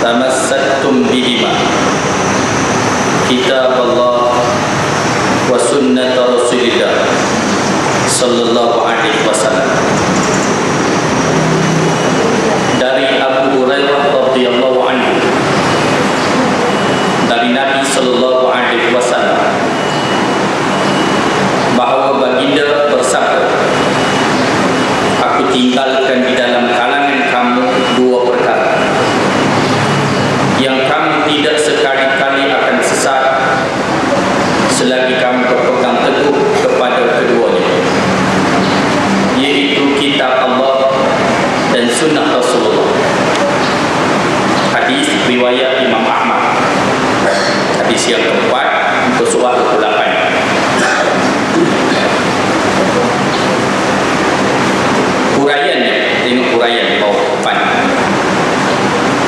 tamassaktum bihima, kitab Allah wa sunnat Rasulillah sallallahu alaihi wasallam. Dari Abu Hurairah radhiyallahu anhu, dari Nabi sallallahu alaihi wasallam, bahawa baginda bersabda, aku tinggalkan di dalam kalangan kamu dua perkara yang kamu tidak sekali-kali akan sesat selagi kamu berpegang teguh kepada keduanya, yaitu kitab Allah dan sunnah Rasulullah. Hadis riwayat Imam Ahmad. Hadis yang keempat, muka surat 28. Huraiannya, tengok huraian di bawah depan.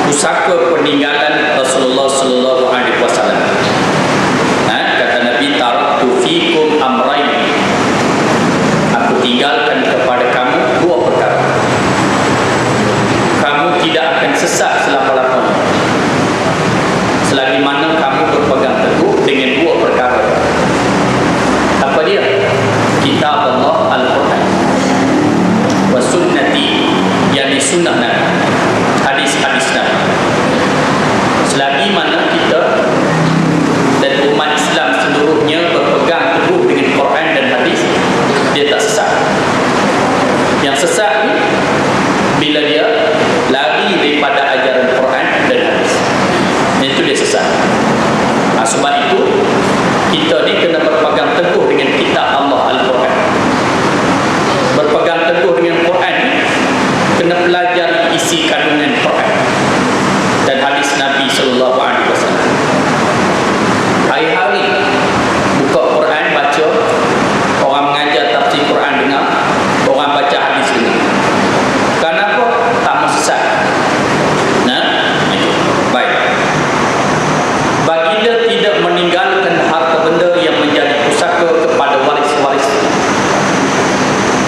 Pusaka peninggalan Rasulullah sallallahu alaihi wasallam. Kata Nabi, taraktu fikum amrayn, aku tinggalkan kepada kamu dua perkara. Kamu tidak akan sesat selama-lamanya selagi mana kamu berpegang teguh dengan dua perkara. Apa dia? Kitab Allah, Al-Quran, wa sunnati, yakni sunnah Nabi, hadis-hadis Nabi. Selagi mana kita dan umat Islam seluruhnya berpegang teguh dengan Quran dan hadis, dia tak sesat. Yang sesat ni bila dia lari daripada ajaran Quran dan hadis, itu dia sesat. Sebab itu kita ni kena berpegang teguh dengan kitab Allah, Al-Quran. Berpegang teguh dengan Quran, kena pelajari isi kandungan Quran dan hadis Nabi sallallahu alaihi wasallam. Hari-hari buka Quran, baca, orang mengajar tafsir Quran dengar, orang baca hadis dengar. Kenapa? Tak mau sesat. Itu. Baik. Baginda tidak meninggalkan harta benda yang menjadi pusaka kepada waris-waris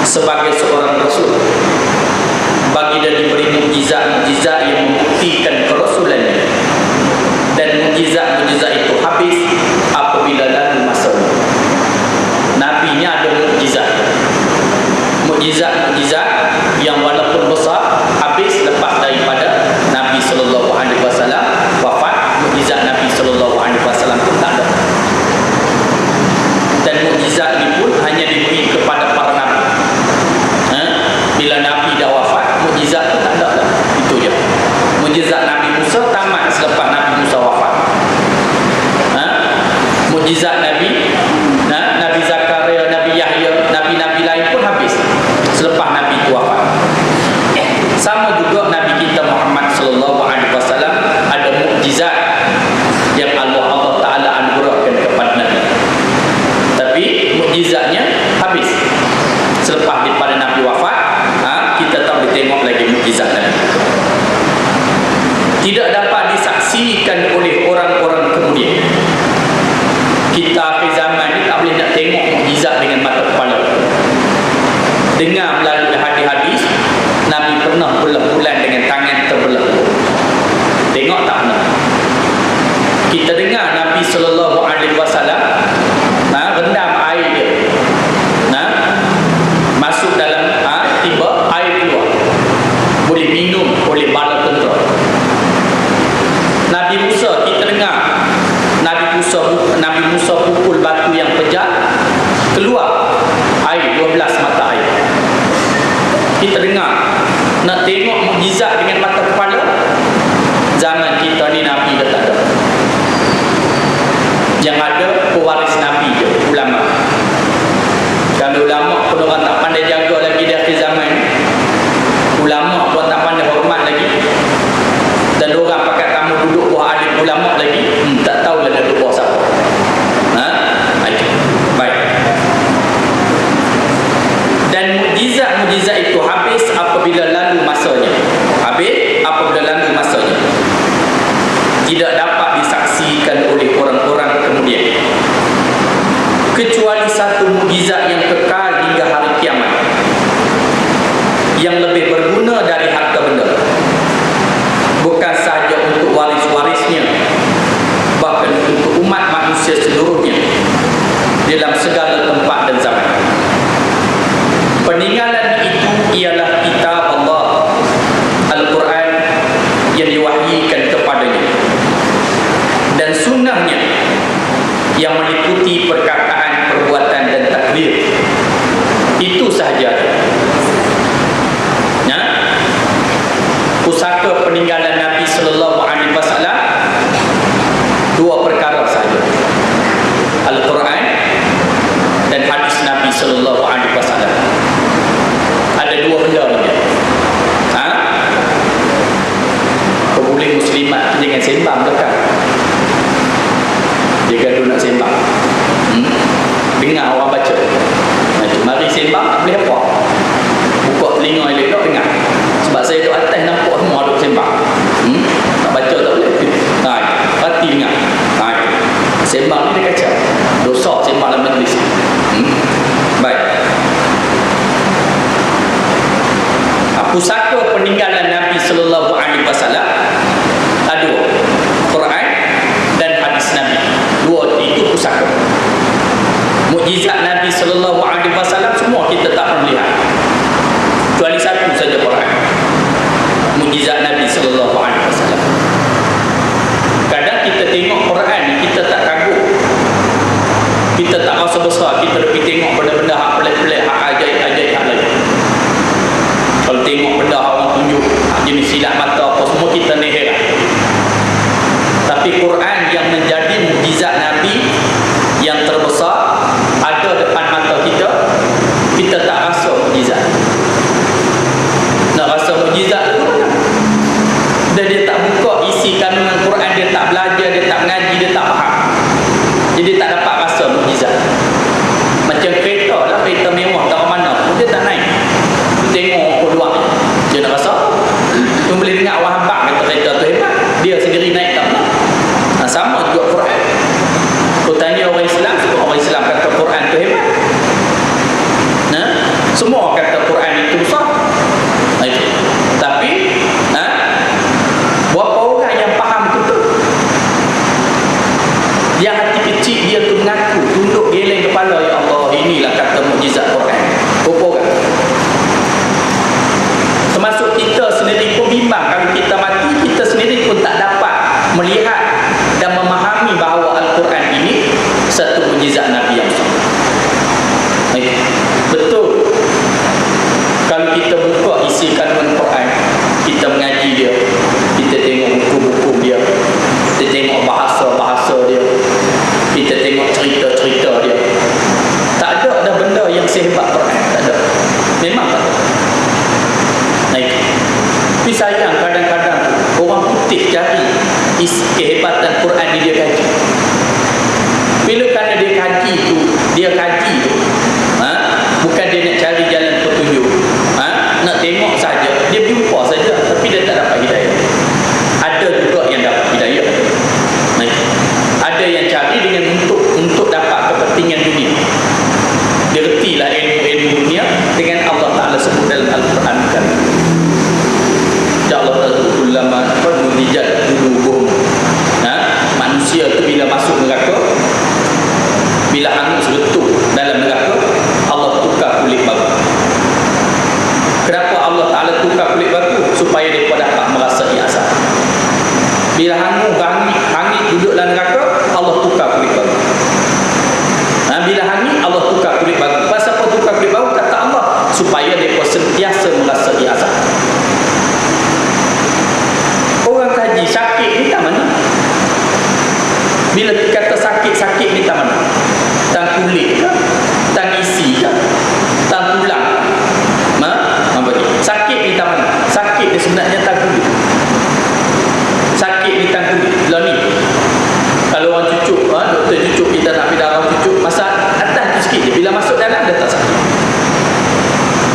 sebagai seorang rasul. Baginda diberi mukjizat-mukjizat yang membuktikan kerasulannya, dan mukjizat-mukjizat itu habis apabila lalu masa. Nabi nya ada mukjizat yang walaupun besar habis lepas daripada Nabi sallallahu alaihi wasallam wafat. Mukjizat Nabi sallallahu alaihi wasallam pun tak ada, dan mukjizat ini pun hanya diberi kepada para nabi. Bila Nabi dah wafat, mukjizat tu tak ada dah. Itu je. Mukjizat Nabi Musa tamat selepas Nabi Musa wafat. Mukjizat Nabi Nabi Zakaria, Nabi Yahya, nabi-nabi lain pun habis selepas Nabi itu wafat. Sama juga Nabi kita Muhammad sallallahu alaihi wasallam ada mukjizat yang Allah Taala anugerahkan kepada Nabi. Tapi mukjizatnya habis selepas daripada Nabi wafat. Kita tak boleh tengok lagi mukjizat Nabi. Tidak dapat disaksikan oleh orang-orang kemudian. Kita akhir zaman ni tak boleh nak tengok mukjizat dengan mata kepala. Dengar melalui hadis-hadis Nabi pernah bulan-bulan dengan tangan terbelah. Tengok tak pernah. Kita dengar Nabi sallallahu alaihi wasallam rendam air dia, masuk dalam tiba air keluar, boleh minum oleh bala tentera. Nabi Musa, kita dengar Nabi Musa pukul batu yang pejat, keluar air 12 mata air. Kita dengar. Nak tengok mukjizat dengan mata kepala, zaman kita ni Nabi dah tak ada. Yang ada pewaris Nabi je, ulama. Kalau ulama pun orang tak pandai jaga lagi di akhir zaman, ulama pun tak pandai hormat lagi, dan orang pakat kamu duduk bawah alim ulama lagi, tak tahulah nak duduk bawah siapa. Baik. Dan mukjizat-mukjizat itu habis apabila lalu masanya. Tidak dapat disaksikan oleh orang-orang kemudian, kecuali satu mukjizat yang kekal hingga hari kiamat, yang lebih berguna dari harta benda, bukan sahaja untuk diwahyikan kepadanya, dan sunnahnya yang meliputi perkataan, perbuatan dan takbir. Itu sahaja. Ya? Pusaka peninggalan Nabi sallallahu alaihi wasallam dua perkara sahaja: Al-Quran dan hadis Nabi sallallahu alaihi wasallam. Ada dua benda ni. Boleh muslimat jangan sembang dekat. Dia gaduh nak sembang. Dengar orang baca. Mari sembang tak boleh apa. Buka telinga elok tak dengar. Sebab saya duduk atas nampak semua duduk sembang. Nak baca tak boleh. Hati dengar. Sembang ni dia kacau. Dosa sembang dalam majlis. Baik. Pusaka peninggalan Nabi sallallahu alaihi wasallam ada Quran dan hadis Nabi. Dua itu pusaka. Mukjizat Nabi sallallahu alaihi wasallam semua kita tak pernah lihat. Kecuali satu saja, Quran. Mukjizat Nabi sallallahu alaihi wasallam. Kadang kita tengok Quran ni kita tak kagum. Kita tak rasa besar, kita pergi tengok benda-benda hak pelik-pelik, hak ajaib-ajaib hak lain. Kalau tengok benda orang tunjuk jenis silat mata apa semua, kita ni heran. Tapi Quran yang menjadi mukjizat Nabi yang terbesar ada depan mata kita, kita tak rasa mukjizat. Nak rasa mukjizat tu mana? Dan dia tak buka isi kandungan Quran, dia tak belajar, dia tak mengaji, dia tak faham. Jadi tak dapat rasa mukjizat. Macam kereta lah, kereta mewah tak mana pun dia tak naik. Tengok peluang dia nak rasa tu boleh dengar orang hambak kata kereta tu hebat, dia sendiri naik tak pernah. Sama juga Quran. Kau tanya orang Islam, semua orang Islam kata Quran tu hebat. Semua kata Quran itu besar. Tapi berapa orang yang faham tu? Yang hati kecil dia tu mengaku, tunduk geleng kepala, ya Allah, inilah kata mukjizat Quran. Berapa orang? Termasuk kita sendiri pun bimbang. Kalau kita mati, kita sendiri pun tak dapat melihat dan memahami bahawa Al-Quran ini satu mukjizat Nabi yang besar. Betul. Kalau kita buka isi kandungan Quran, kita mengaji dia, kita tengok buku-buku dia, kita tengok bahasa-bahasa dia, kita tengok cerita-cerita dia, tak ada dah benda yang sehebat Quran. Tak ada. Memang tak ada. Tapi sayang kadang-kadang orang putih cari kehebatan Quran ni dia kaji. Bila kerana dia kaji tu, bukan dia nak cari jalan petunjuk, nak tengok saja, dia jumpa saja, tapi dia tak dapat hidayah. Ada juga yang dapat hidayah. Ada yang cari dengan untuk dapat kepentingan dunia. Dia retilah ilmu dunia dengan Allah Ta'ala sebut dalam Al-Quran kan. Ya Allah Ta'ala ulama penudijat duluhum. Manusia tu bila masuk neraka, bila hangus betul dalam neraka, Allah tukar kulit baru. Kenapa Allah Ta'ala tukar kulit baru? Supaya mereka dapat merasai azab. Bila hangit duduk dalam neraka, Allah tukar kulit baru. Bila hangit, Allah tukar kulit baru. Pasal apa tukar kulit baru? Kata Allah, supaya mereka sentiasa merasai azab. Orang kaji sakit ni tak mana? Bila kata sakit ni tak mana? Tak kulit ke? Tak isi ke? Tak tulang? Sakit ni tak mana? Sakit ni sebenarnya tak kulit. Sakit ni tak kulit. Lah ni, kalau orang cucuk, doktor cucuk, kita nak pergi darah cucuk, masa atas tu sikit je, bila masuk dalam dah tak sakit.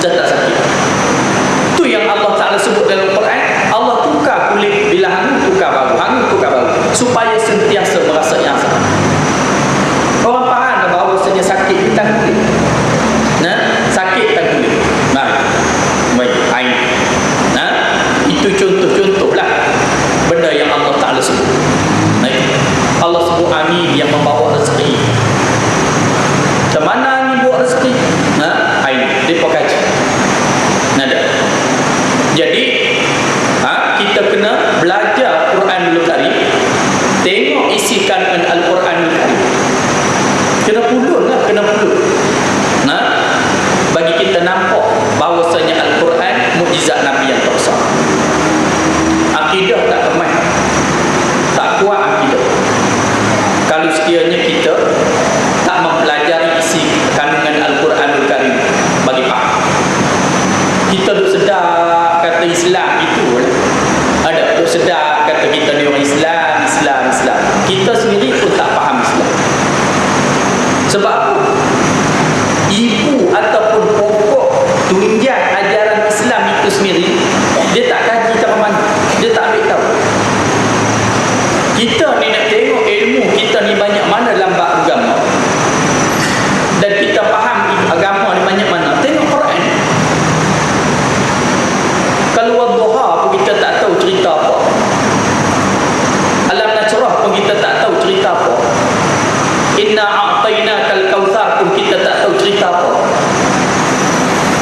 Dah tak sakit. Tu yang Allah Ta'ala sebut dalam Quran. Allah tukar kulit, bila hangus tukar baru, supaya sentiasa merasa yang sama. Orang faham dah bahawa sebenarnya sakit ni tak kulit. Sakit tak kulit. Baik, air. Itu contoh-contoh lah benda yang Allah Ta'ala sebut. Allah sebut angin yang membawa rezeki. Macam mana angin bawa rezeki? Air. Dia pakai kaji. Nada. Jadi kita kena belajar Islam. Kita sendiri pun tak faham Islam. Sebab apa? Ibu ataupun pokok tunjang ajaran Islam itu sendiri, dia tak kaji ke mana, dia tak ambil tahu. Kita ni nak tengok ilmu kita ni banyak mana dalam bab agama, dan kita faham agama ni banyak mana, tengok Quran. Kalau wadduha pun kita tak tahu cerita apa, Alam Nasrah pun kita tak tahu cerita apa, Inna a'tainakal kautsar pun kita tak tahu cerita apa.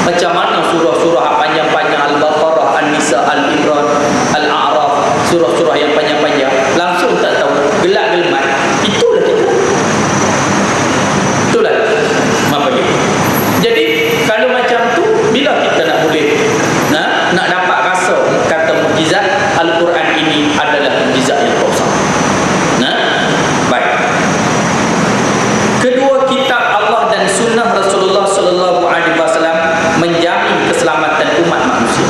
Macam mana surah-surah panjang-panjang, Al-Baqarah, An-Nisa, Al-Imran, Al-A'raf, surah-surah yang panjang-panjang, langsung tak tahu, gelak-gelmat. Itulah kita. Itulah apa dia. Jadi kalau macam tu, bila kita nak boleh nak dapat rasa kata mukjizat Al-Quran ini adalah mukjizat yang besar. Baik. Kedua, kitab Allah dan sunnah Rasulullah sallallahu alaihi wasallam menjamin keselamatan umat manusia.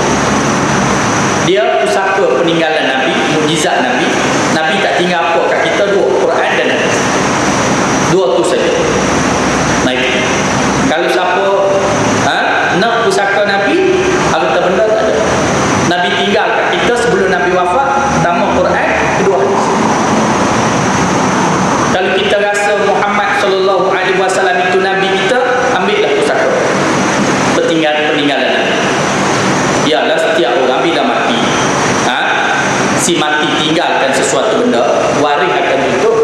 Dia pusaka peninggalan Nabi, mukjizat Nabi. Nabi tak tinggal apa kat kita, dua, Quran dan hadis. Dua tu saja. Baik. Kalau siapa nak pusaka Nabi, harta benda tak ada. Nabi tinggal kat kita sebelum Nabi wafat, pertama Quran, kedua hadis. Kalau kita rasa Muhammad sallallahu alaihi wasallam itu Nabi kita, ambillah pusaka peninggalan Nabi. Ialah setiap orang bila mati, si mati tinggalkan sesuatu benda, waris akan tutup.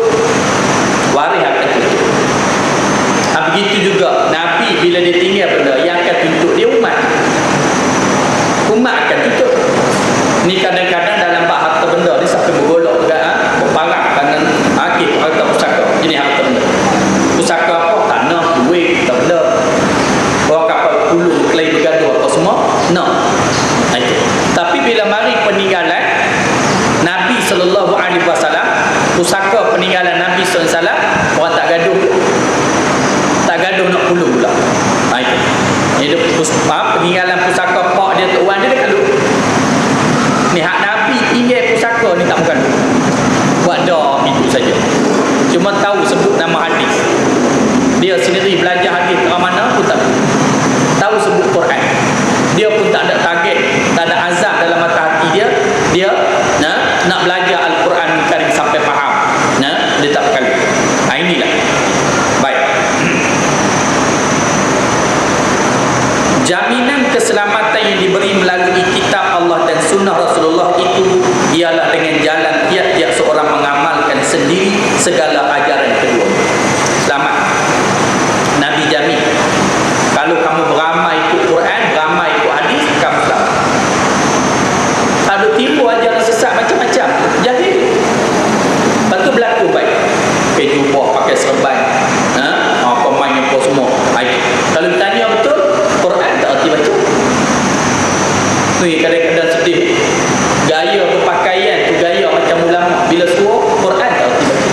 Begitu juga Nabi bila dia tinggal benda, yang akan tutup dia umat akan tutup. Ni kadang-kadang dalam bab harta benda ni sampai bergolak juga, berparang dengan harta pusaka. Jenis harta benda, pusaka apa? Tanah, duit, harta benda. Orang kapal pulung, kelai bergaduh apa semua, no. Itu. Tapi bila mari peninggalan Nabi sallallahu alaihi wasallam, pusaka peninggalan Nabi sallallahu alaihi wasallam, orang tak gaduh nak pulung pula. Itu. Ini peninggalan pusaka pak dia, tok wan dia dekat dulu. Ni hak Nabi tinggal pusaka ni tak bukan dulu. Buat dah itu saja. Cuma tahu sebut nama hadis. Dia sendiri belajar hadis ke mana pun tak tahu sebut Quran. Dia pun tak ada target, tak ada azam dalam mata hati dia. Dia nak belajar Al-Quran Karim sampai faham. Dia tak perlu. Inilah. Baik. Jaminan keselamatan yang diberi melalui kitab Allah dan sunnah Rasulullah itu ialah dengan jalan tiap-tiap seorang mengamalkan sendiri segala ajaran kedua. Selamat. Nabi jamin, kalau kamu beramai ikut Quran, beramai ikut hadis, kamu selamat. Ada timbul ajaran sesat macam-macam, jahil. Lepas tu berlaku baik, pakai jubah, pakai serban, pemain apa semua. Kalau ditanya betul, Quran tak erti baca. Ni kadang-kadang sedih, gaya berpakaian tu gaya macam ulama, bila suruh Quran tak erti baca.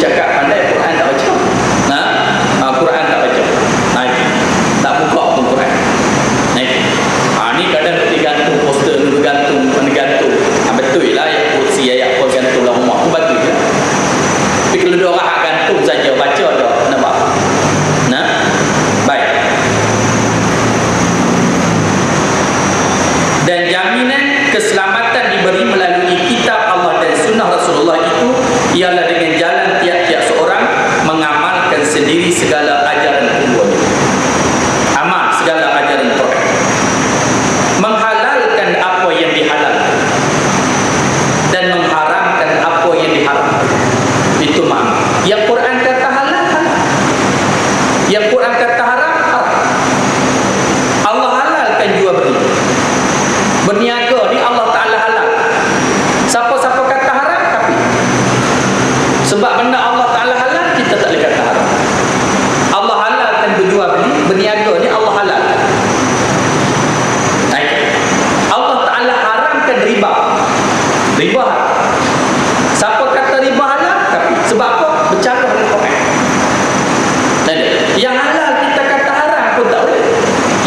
cakap pandai, Quran tak baca. Quran tak baca. Tak buka pun Quran. Ni kadang digantung poster, bergantung. Betul lah ayat kursi, ayat apa gantung lah rumah. Aku bagus je. Tapi kalau dia orang gantung saja, baca dah. Nampak? Baik. Dan jaminan keselamatan diberi melalui kitab Allah dan sunnah Rasulullah itu ialah dengan jalan tiap-tiap seorang mengamalkan sendiri segala ajaran keduanya. Amal segala ajaran Quran. Menghalalkan apa yang dihalalkan dan mengharamkan apa yang diharamkan. Itu makna. Yang Quran kata halal, halal. Yang Quran kata haram, haram. Allah halalkan jual beli. Berniaga ni Allah Ta'ala halal. Siapa-siapa kata haram, kafir. Sebab benda Allah Ta'ala halal, kita tak boleh kata haram. Allah halalkan berjual beli, berniaga ni Allah halalkan. Allah Ta'ala haramkan riba. Riba haram. Siapa kata riba halal, kafir. Sebab apa? Bercanggah dengan Quran. Yang halal kita kata haram pun tak boleh.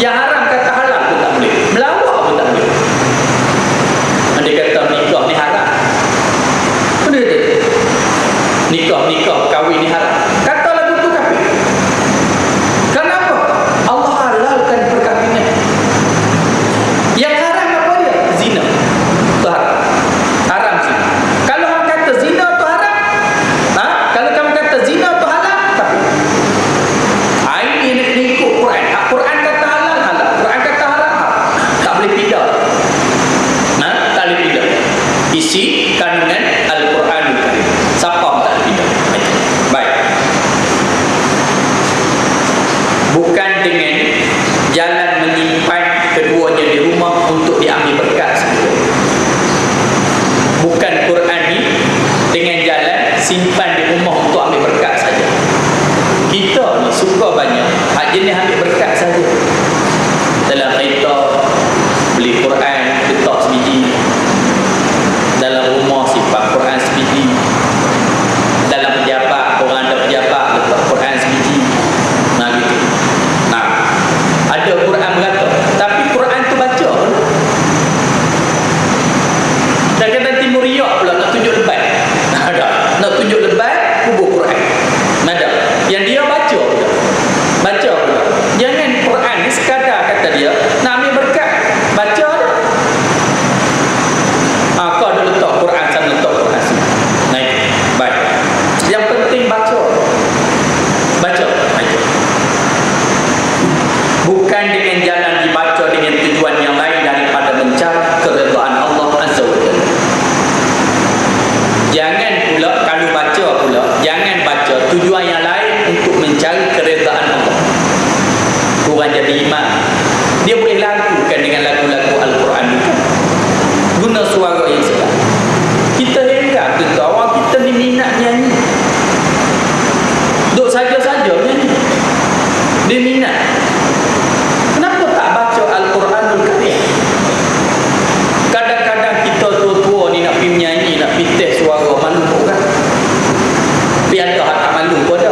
Yang haram kata halal pun tak boleh. Melawak pun tak boleh. Dia kata nikah ni haram. Apa dia kata? Nikah kahwin ni haram. Kata lagu tu kafir. Kenapa? Allah halalkan perkahwinan. Yang haram apa dia? Zina. Itu haram. Haram zina. Kalau orang kata zina tu haram, kalau kamu kata zina tu halal, kafir. Ini nak ikut Quran. Quran kata halal, halal. Quran kata haram, haram. Tak boleh pindah. Tak boleh pindah. Isi kandungan Al-Quranul Karim. Siapa tak boleh pindah. Baik. Bukan dengan jalan menyimpan keduanya di rumah untuk diambil berkat saja. Bukan Quran ni dengan jalan simpan di rumah untuk ambil berkat saja. Kita ni suka banyak jenis ambil berkat saja. Dalam kereta beli Quran, letak sebiji. Dalam rumah simpan Quran sebiji. Dalam pejabat, orang ada pejabat, letak Quran sebiji. Gitu. Ada Quran berkata, tapi Quran tu baca. Dan kata timur riak pula nak tunjuk lebat. Nak tunjuk lebat, kubur Quran. Nada. Yang dia baca pula. Baca pula. Jangan Quran ni sekadar kata dia nak ambil berkat. Baca. Kau ada letak Quran sana, letak Quran sana. Naik. Baik. Yang penting baca. Baca. Baik. Bukan dengan jalan dibaca dengan tujuan yang lain daripada mencari keredaan Allah Azza wa Jalla. Jangan pula kalau baca pula, jangan baca tujuan yang lain untuk mencari keredaan Allah. Orang jadi imam, dia boleh lakukan dengan lagu-lagu Al-Quran juga. Guna suara yang sedap. Kita heran kita, orang kita ni minat nyanyi. Duk saja-saja nyanyi. Dia minat. Kenapa tak baca Al-Quranul Karim? Kadang-kadang kita tua-tua ni nak pergi menyanyi, nak pergi test suara, malu pun kan? Tapi ada hak tak malu pun ada.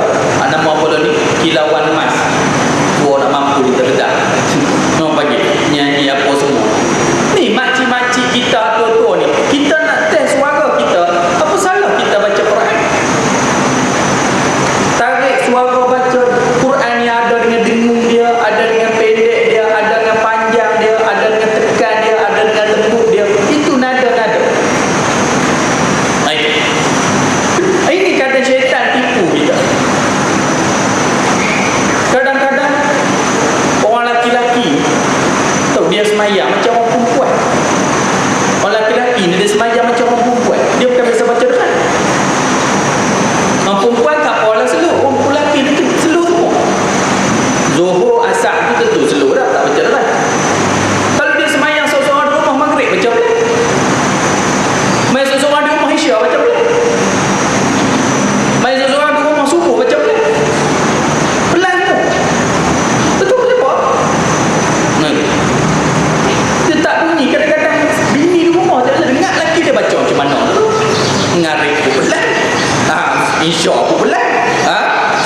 Isya pun pelan,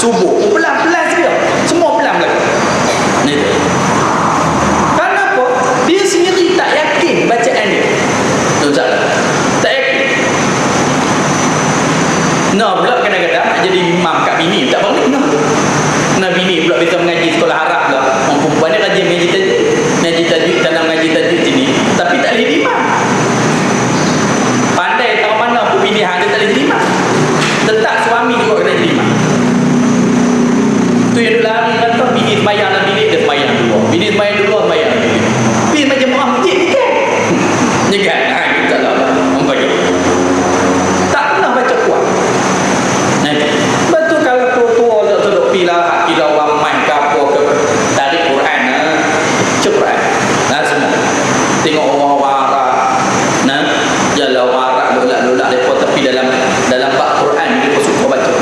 subuh pun pelan-pelan saja. Semua pelan-pelan. Ni tu. Kenapa? Dia sendiri tak yakin bacaan dia. Ustaz, tak yakin. Nah, pula kadang-kadang nak jadi imam kat bini tak boleh. Nah, bini pula bisa mengaji sekolah Arab pula. Orang perempuan dia rajin mengaji tajwid. Mengaji tajwid, tanam mengaji tajwid sini. Tapi tak boleh jadi imam. Pandai tahu mana pun bini hang dia tak boleh jadi imam. Tetap suami juga kena jadi imam. Tu yang dulu lari kata bini sembahyang dalam bilik, dia sembahyang dulu. Bini sembahyang dulu, sembahyang dalam bilik. Pergi macam orang masjid ni kan? Ni kan? Kita tak lah. Orang baca. Tak pernah baca kuat. Betul kalau tua-tua duduk pilah kira orang main ke apa ke tarik Quran cepat semua tengok orang-orang Arab jalan orang Arab lolak-lolak mereka tapi dalam bab Quran dia suka baca.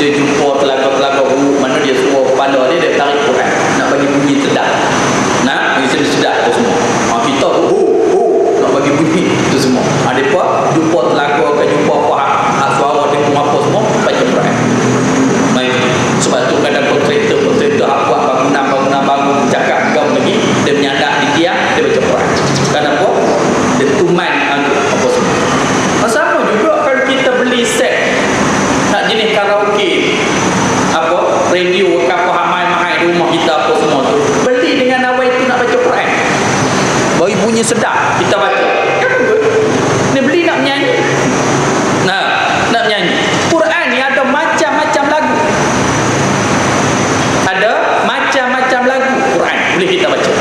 Dia jumpa telaga-telaga mana dia suruh kepala dia tarik Quran nak bagi bunyi sedap, nak bagi sedap tu semua. Kita nak bagi bunyi tu semua. Mereka jumpa telaga ke jumpa suara dia pun apa semua baca Quran. Baik. Sebab tu kadang kontraktor buat bangunan bangun cakap kau lagi dia menyandak di tiang dia baca Quran. Kenapa? Dia tuman apa semua. Sama juga kalau kita beli set nak jenis karaoke apa radio ke apa mahal-mahal di rumah kita apa semua tu beli dengan awal itu nak baca Quran bagi bunyi sedap kita baca kan dia beli nak menyanyi nak menyanyi. Quran ni ada macam-macam lagu. Ada macam-macam lagu Quran boleh kita baca.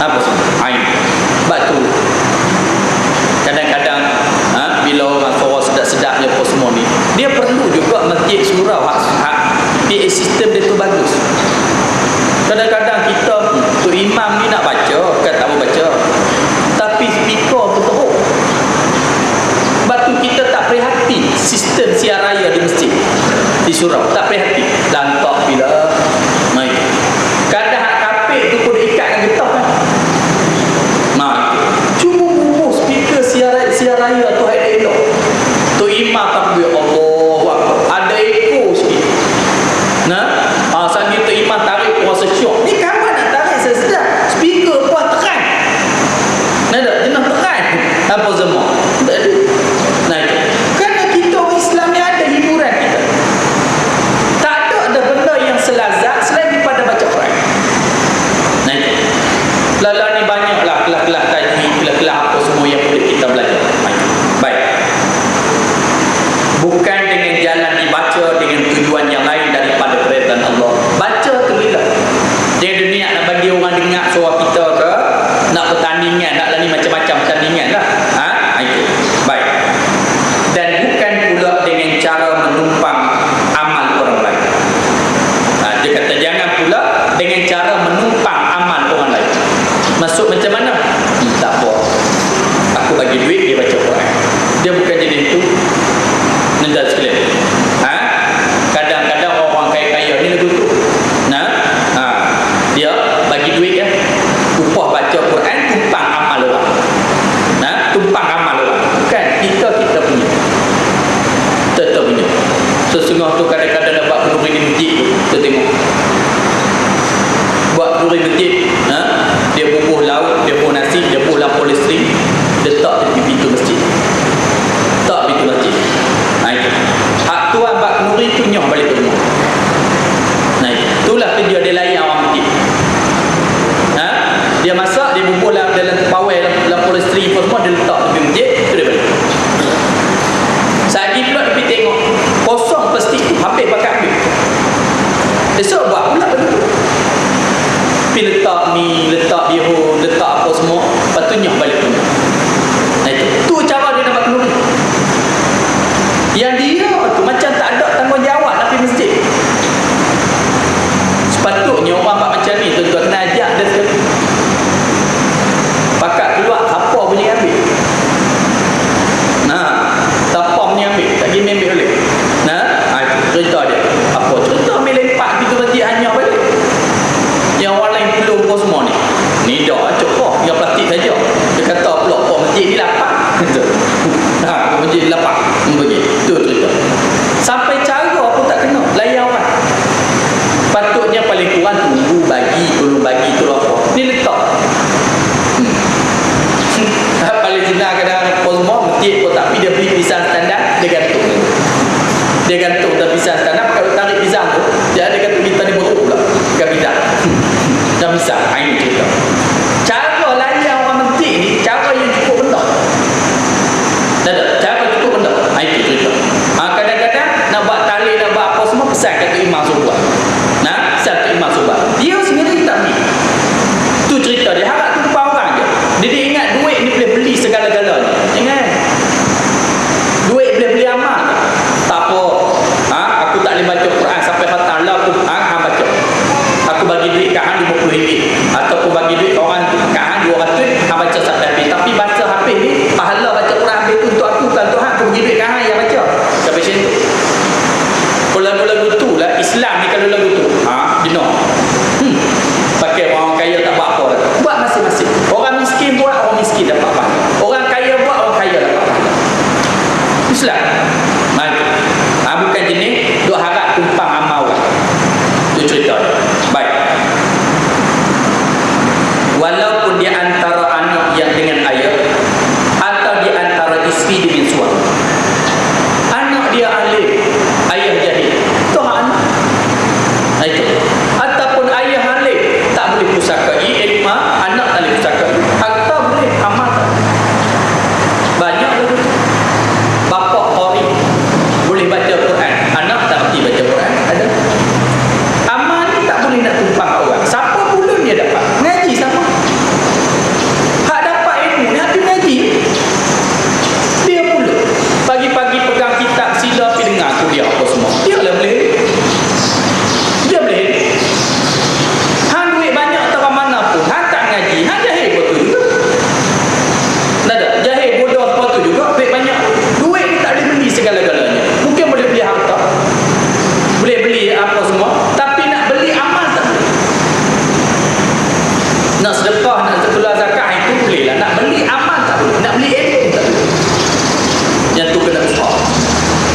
Apa semua? Ain. Sebab tu kadang-kadang bila orang suara sedap-sedapnya apa semua ni, dia perlu juga masjid surau PA sistem dia tu bagus. Kadang-kadang kita tu imam ni nak baca, bukan tak mau baca. Tapi speaker tu teruk. Sebab tu kita tak prihatin sistem siar raya di masjid di surau, tak prihatin lantak bila main kadang hak kapit tu pun ikat dengan getah kan. Cuma bubuh speaker siar raya tu ada elok tu imam takbir Allahu Akbar ada ekor sikit sambil tu imam tarik puasa syok ni kawan nak tarik sedap speaker pun terang jenak terang apa semua tak ada. Kerana kita orang Islam ni ada hiburan kita. Tak ada benda yang selazat selain daripada baca Quran. Lala ni banyaklah kelas-kelas tajwid, kelas-kelas apa semua yang boleh kita belajar. Baik. Bukan dengan jalan dibaca dengan tujuan yang lain daripada keredaan Allah. Baca tu bila. Dia ada niat nak bagi orang dengar suara kita ke, nak pertandingan, nak lani macam-macam pertandingan lah. Itu. Baik. Dan bukan pula dengan cara menumpang amal orang lain. Dia kata jangan pula dengan cara menumpang amal orang lain. Maksud macam mana? Tak apa. Aku bagi duit dia baca Quran. Dia bukan jadi itu. Nendah sekalian. Sampai cara pun tak kena layan orang. Patutnya paling kurang tunggu tolong bagi tolong apa. Ni letak. Paling senang kadang-kadang semua masjid pun tapi dia beli pisang standar, dia gantung. Dia gantung dan pisang standar, kalau tarik pisang tu, dia ada gantung kita ni buruk pula. Gak pisang. Dah pisang. Ini cerita. Cara layan orang masjid ni, cara yang cukup rendah. Dah tak? Cara cukup rendah. Itu cerita. Kadang-kadang nak buat tarik, nak buat apa semua, pesan kata imam subuh. Satu imam subuh. Dia sendiri tak beli. Tu cerita dia. Harap tu depan orang je. Dia ingat duit ni boleh beli segala-galanya. Ingat. Duit boleh beli amal. Tak apa. Aku tak boleh baca Quran sampai khatam lah aku baca. Aku bagi duit kat hang RM50. Ataupun bagi duit kat orang kat hang RM200, hang baca sampai habis. Tapi baca habis ni, pahala baca Quran habis tu untuk aku, bukan Tuhan. Aku bagi duit kat hang yang baca. Sampai macam tu. Kalau lagu-lagu tu lah, Islam ni kalau lagu tu, dia no. Pakai orang kaya tak buat apa dah. Buat masing-masing. Orang miskin buat, orang miskin dapat pahala. Orang kaya buat, orang kaya dapat pahala. Islam. Mari. Bukan jenis duk harap tumpang amal orang. Itu cerita dia. Baik. Walaupun di antara anak yang dengan ayah atau di antara isteri dengan suami. Anak dia alim, ayah jahil. Tu hak anak. Itu. Ataupun ayah alim, tak boleh pusaka ilmu, anak tak boleh pusaka. Atau boleh amal tak. Banyak lagi. Bapa qari boleh baca Quran, anak tak boleh baca Quran. Ada. Amal ni tak boleh nak tumpang kat orang. Siapa pula dia dapat? Ngaji sama. Hak dapat ilmu ni hati ngaji. Dia pula pagi-pagi pegang kitab sila pergi dengar kuliah apa semua. Dia lah boleh. Dia boleh. Hang duit banyak atau mana pun, hang tak ngaji, hang jahil betul juga. Tak ada. Jahil bodoh apa tu juga, duit banyak. Duit ni tak boleh beli segala-galanya. Mungkin boleh beli harta, boleh beli apa semua, tapi nak beli amal tak boleh. Nak sedekah, nak keluar zakat itu boleh lah. Nak beli amal tak boleh. Nak beli ilmu tak boleh. Yang tu kena ubah.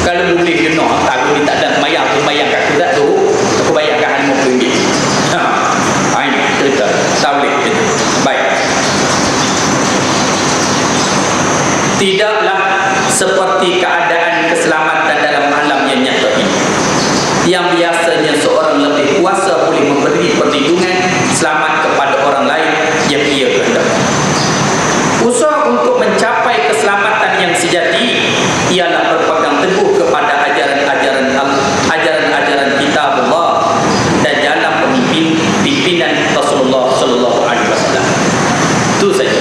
Kalau boleh dia nak, aku ni tak ada semayang, aku bayang kat aku tak tu, aku bayangkan RM50. Ini cerita. Tak boleh. Baik. Tidaklah seperti keadaan keselamatan dalam alam yang nyata ini, yang biasanya seorang lebih kuasa boleh memberi perlindungan selamat kepada orang lain yang ia kehendaki. Usaha untuk mencapai keselamatan yang sejati ialah berpegang teguh kepada ajaran-ajaran kitab Allah dan jalan pimpinan Rasulullah sallallahu alaihi wasallam. Itu saja.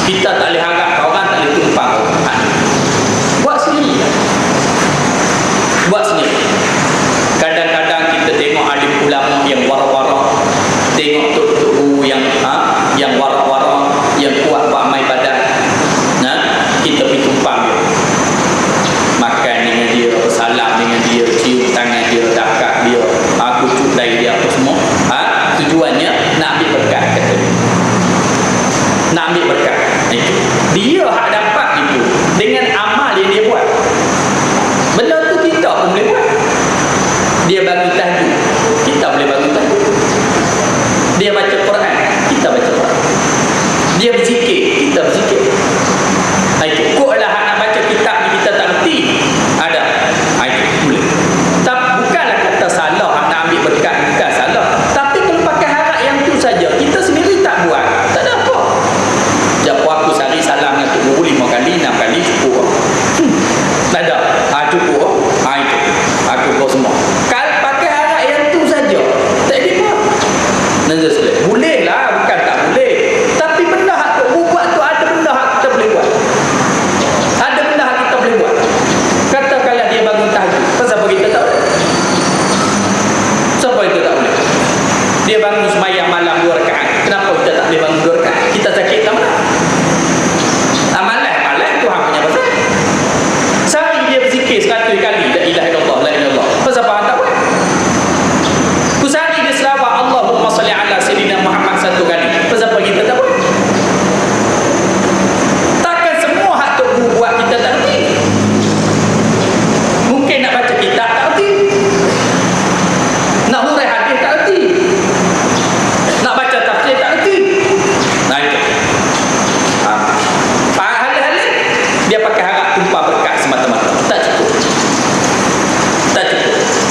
Kita tak boleh harap orang tak boleh tumpang orang. Buat sendiri. Buat sendiri. Kadang-kadang kita tengok alim ulama yang wara-wara, tengok tok-tok guru yang wara-wara, yang kuat buat amal ibadat. Kita pergi tumpang dia. Makan dengan dia, bersalam dengan dia, cium tangan dia, dekat dia, kucuk dahi dia apa semua. Tujuannya nak ambil berkat, kata dia. Nak ambil berkat. Itu. Dia hak dapat itu dengan amal yang dia buat. Benda tu kita pun boleh buat.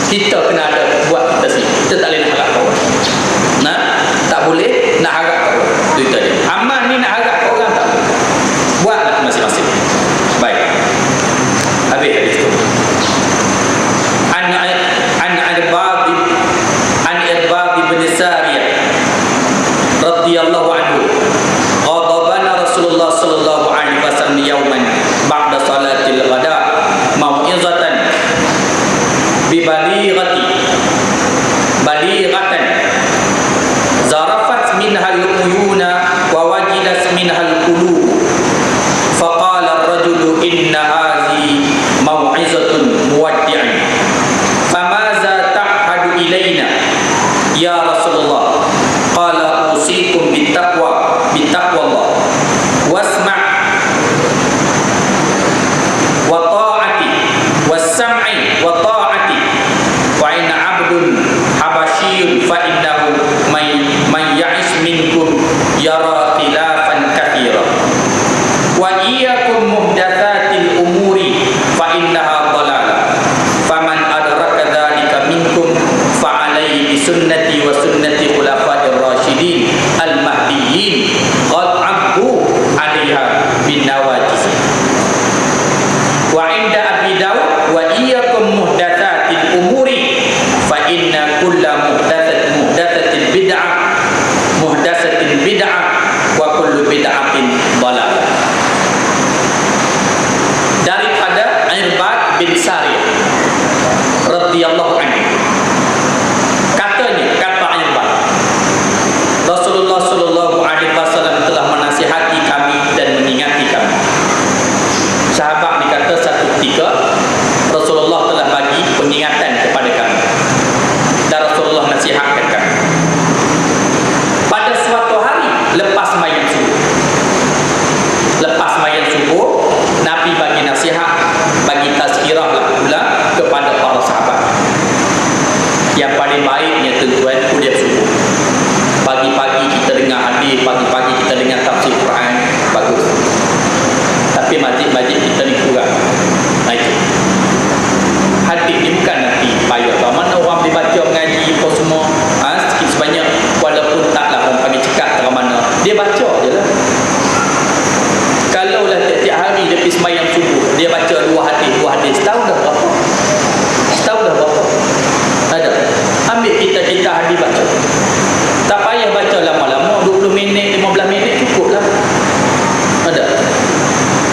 Kita kena ada buat kita sendiri. Kita tak boleh nak harap orang. Nah, tak boleh nak harap orang. Itu dia. Amal ni nak harap orang tak boleh. Buatlah masing-masing. Baik. Habis hadis tu. An Irbad bin Sariyah radhiyallahu anhu ghadabana Rasulullah sallallahu alaihi wasallam yawman ba'da salatil ghada mau'izatan bi balighatan zarafat minha al-uyuna wa wajilat minha al-qulub faqala ar-rajulu inna hadhihi mau'izatun muwaddi'in famaza ta'hadu ilaina ya Rasulullah qala usikum bittaqwallah wasma' wa ta'ati was-sam'i wa ta'ati wa in 'abdun habasyiyun fa innahu man ya'ish minkum yara khilafan katsira wa iyyakum muhdatsatil umuri fa innaha dhalalah faman adraka dzalika minkum fa alayhi bi sunnati wa sunnati khulafa'ir rasyidin al mahdiyyin qad 'abdu 'alayha bin nawajiz wa 'inda Abi Daud wa iyyakum muhdatsatil umuri fa inna kulla muhdatsatin bid'ah wa kullu bid'atin dhalalah. Daripada Irbad bin Sariyah radhiyallahu anhu, katanya, kata Irbad, Rasulullah sallallahu alaihi wasallam telah menasihati kami dan mengingati kami. Sahabat dikata satu ketika Rasulullah telah bagi pengingatan kepada kami dan Rasulullah nasihatkan kami. Pada suatu hari lepas sembahyang subuh, Nabi bagi nasihat, bagi tazkirah lah pula kepada para sahabat. Yang paling baiknya tuan-tuan kuliah subuh. Pagi-pagi kita dengar hadis, pagi-pagi kita dengar tafsir Quran, bagus. Tapi masjid-masjid kita ni kurang. Nah itu. Hadis ni bukan nanti payah. Mana orang boleh baca mengaji apa semua, sikit sebanyak, walaupun taklah orang panggil cekak ke mana, dia baca je lah. Kalau lah tiap-tiap hari dia pergi sembahyang subuh, dia baca dua hadis, setahun dah berapa? Ada. Ambil kita hadis baca. Tak payah baca lama-lama, 20 minit, 15 minit cukup lah. Ada.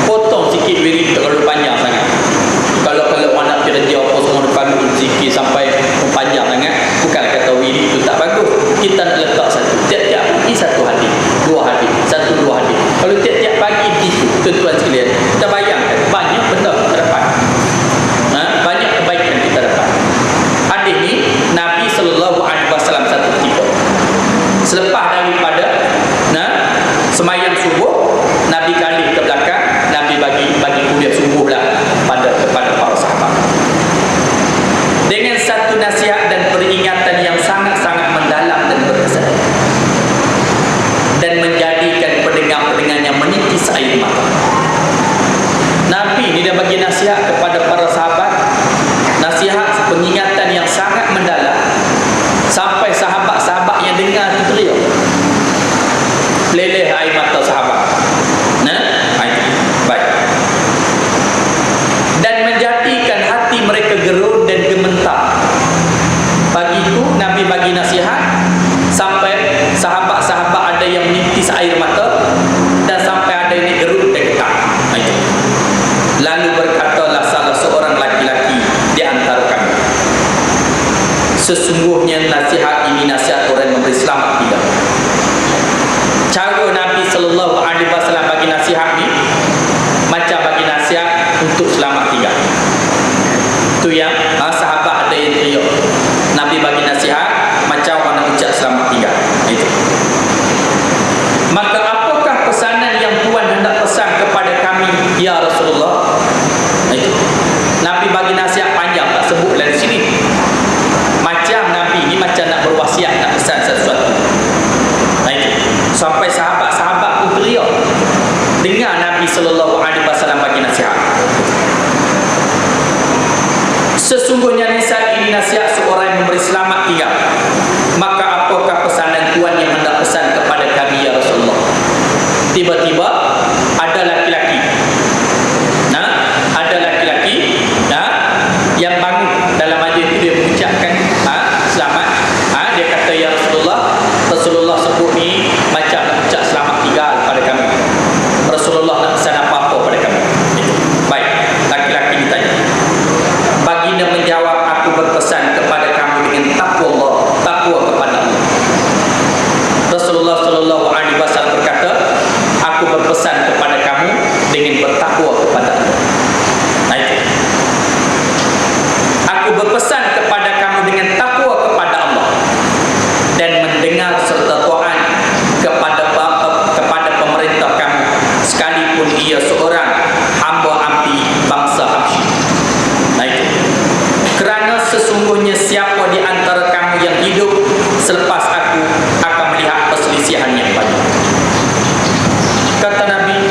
Potong sikit wirid kalau panjang sangat. Kalau orang nak kerja apa semua depan zikir sampai panjang sangat, bukan kata wirid itu tak bagus. Kita nak letak satu, tiap-tiap pagi satu hadis, dua hadis. Kalau tiap-tiap pagi begitu, tuan-tuan sekalian, kita bayangkan banyak benda kita dapat. Banyak kebaikan kita dapat. Hadis ni Nabi sallallahu alaihi wasallam satu ketika selepas daripada sembahyang subuh, Nabi kali ke belakang, Nabi bagi kuliah subuh lah kepada para sahabat dengan satu nasihat dan peringatan yang sangat-sangat mendalam dan berkesan, dan menjadikan pendengar-pendengarnya menitis air mata. Nabi ni dia bagi nasihat kepada para sahabat, nasihat pengingatan yang sangat mendalam, sampai sahabat-sahabat yang dengar tu teriak, leleh air mata sahabat. Baik. Dan menjadikan hati mereka gerun dan gemetar. Pagi itu Nabi bagi nasihat sampai sahabat-sahabat ada yang menitis air mata dan sampai ada yang gerun dan getar. Lalu berkatalah salah seorang laki-laki di antara kami, sesungguhnya nasihat ini nasihat orang yang memberi selamat tidak. Cara Nabi sallallahu alaihi wasallam bagi nasihat ni macam bagi nasihat untuk selamat tinggal. Tu yang sahabat ada yang teriak, Nabi bagi nasihat macam orang nak ucap selamat tinggal. Itu. Maka apakah pesanan yang Tuhan hendak pesan kepada kami ya Rasulullah? Itu. Nabi bagi nasihat panjang, tak sebutlah di sini. Macam Nabi ni macam nak berwasiat, nak pesan sesuatu. Itu. Sampai sahabat-sahabat pun teriak. Dengar berpesan kepada kamu dengan takwa kepada Allah dan mendengar serta taat kepada pemerintah kamu, sekalipun ia seorang hamba abdi bangsa Habsyi. Nah itu. Kerana sesungguhnya siapa di antara kamu yang hidup selepas aku akan melihat perselisihan yang banyak. Kata Nabi,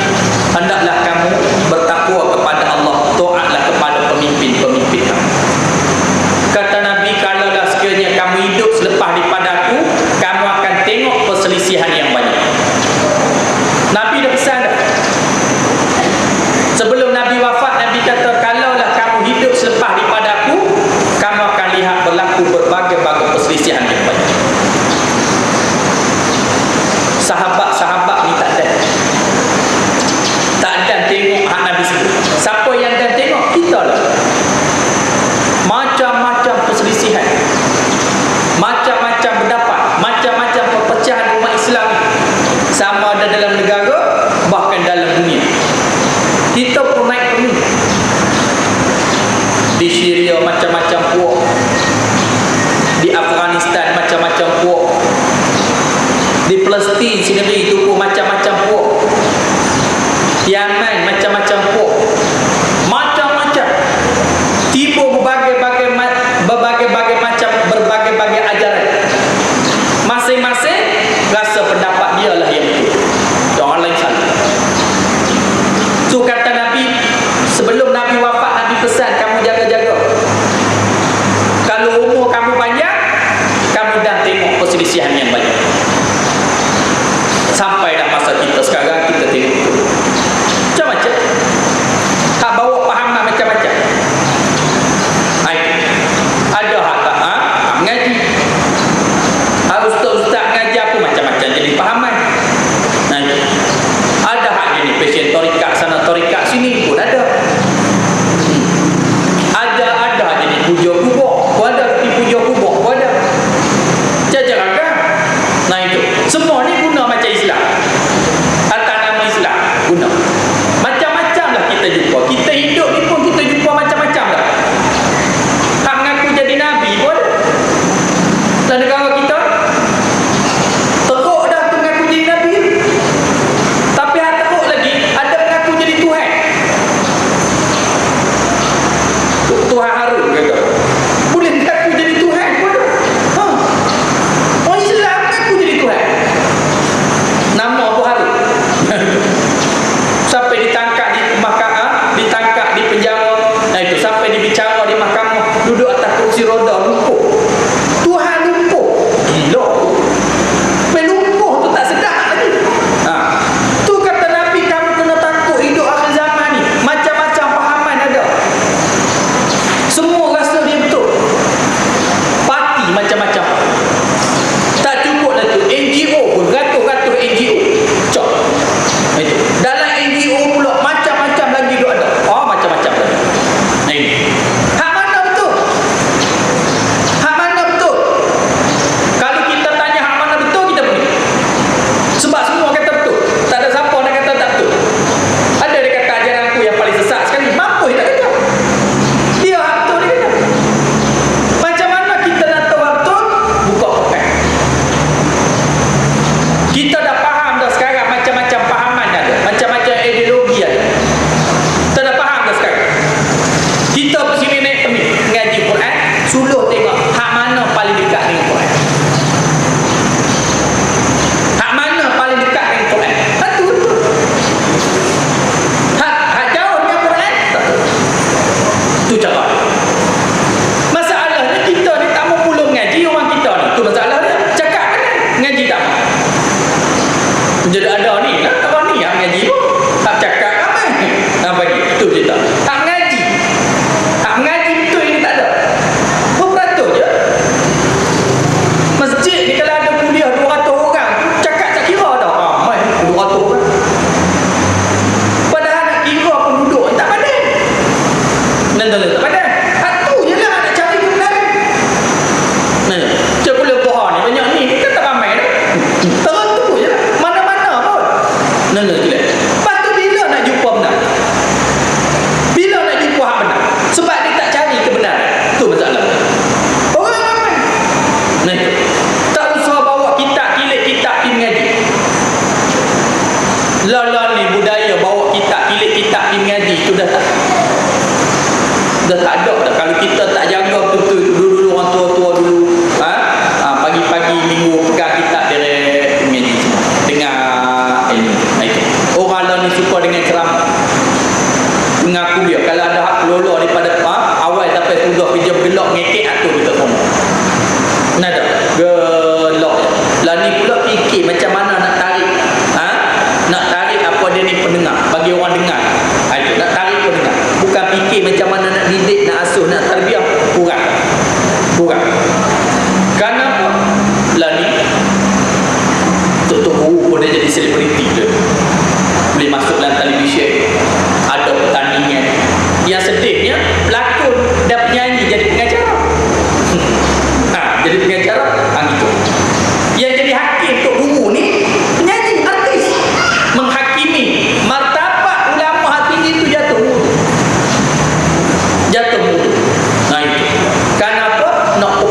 hendaklah kamu bertakwa kepada Allah, taatlah kepada pemimpin-pemimpin kamu. Kata Nabi, kalaulah sekiranya kamu hidup selepas daripada aku, kamu akan tengok perselisihan yang banyak. Nabi dah pesan dah. Sebelum Nabi wafat, Nabi kata, kalaulah kamu hidup selepas daripada aku, kamu akan lihat berlaku berbagai-bagai perselisihan yang banyak. Sahabat-sahabat ni tak ada tengok hak Nabi sebut. Siapa yang akan tengok? Kita lah. Macam-macam perselisihan, macam-macam pendapat, macam-macam perpecahan umat Islam, sama ada dalam negara, bahkan dalam dunia. Kita pun naik pemilu. Di Syria macam-macam puak, di Afghanistan macam-macam puak, di Palestin sendiri itu pun macam-macam puak, Yaman macam-macam puak, macam-macam. Tiba berbagai-bagai macam, berbagai-bagai ajaran. Masing-masing rasa pendapat dia lah yang betul, orang lain salah. So kata Nabi, sebelum Nabi wafat, Nabi pesan kamu jaga-jaga. Kalau umur kamu panjang, kamu dah tengok perselisihan yang banyak. Sampai dah masa kita sekarang, kita tengok macam-macam. Hak bawa pahaman macam-macam. Ada hak tak mengaji. Ustaz-ustaz mengaji apa macam-macam jadi pahaman. Ada hak jenis pasien torikat sana, torikat sini pun ada. Ada jenis puja kubur pun ada, puja kubur pun ada. Jajaran. Nah itu. Semua ni guna macam Islam. Atas nama Islam guna. Macam-macam lah kita jumpa. Kita hidup ni pun kita jumpa macam-macam lah. Hak mengaku jadi Nabi pun ada. Dan negara kita teruk dah tu mengaku jadi Nabi. Tapi hak teruk lagi, ada mengaku jadi Tuhan. Tuhan Harun kata. Boleh mengaku jadi Tuhan pun ada. Orang Islam mengaku jadi Tuhan. Nama Abu Harun. Sampai ditangkap di mahkamah, ditangkap di penjara. Nah itu, sampai dibicara di mahkamah, duduk atas kursi roda, lumpuh. Tuhan lumpuh. Gila. Lumpuh tu tak sedap lagi. Tu kata Nabi, kamu kena takut hidup akhir zaman ni. Macam-macam pahaman ada. Semua rasa dia betul. Parti macam-macam. Tak cukup lah tu. NGO pun, ratus-ratus NGO. Cok. Itu. Dalam NGO pula macam-macam lagi dia ada. Macam-macam lagi. Nah ini. Hak mana betul? Hak mana betul? Kalau kita tanya hak mana betul, kita pergi. Sebab semua kata betul. Tak ada siapa nak kata tak betul. Ada dia kata ajaran aku yang paling sesat sekali. Mampu dia tak kata. Dia hak betul dia kata. Macam mana kita nak tahu hak betul?